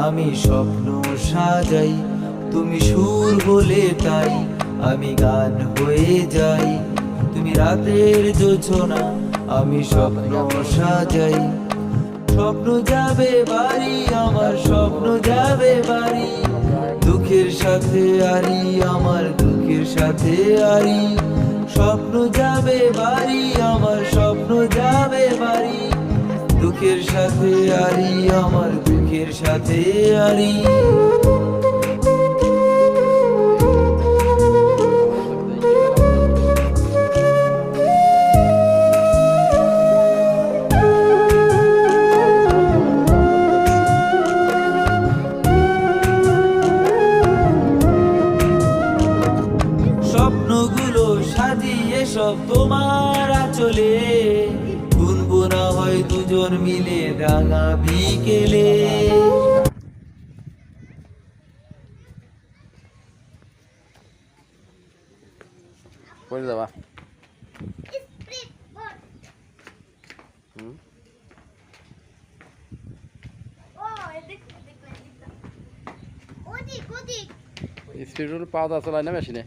আমি স্বপ্ন সাজাই, তুমি সুর বলে তাই আমি গান হয়ে যাই। তুমি রাতের জোছনা, আমি স্বপ্ন সাজাই। স্বপ্ন যাবে বাড়ি, আমার স্বপ্ন যাবে বাড়ি, দুঃখের সাথে আরি, আমার দুঃখের সাথে আরি। স্বপ্ন যাবে বাড়ি, আমার স্বপ্ন যাবে বাড়ি, দুঃখের সাথে আরি, আমার দুঃখের সাথে আরি। স্বপ্নগুলো সাজিয়ে সব তোমার আঁচলে, গুনগুনা হয় দুজন মিলে রাঙা বিকেলে। করে দেবা স্পিড পাওয়া যাচ্ছে না মেশিনে।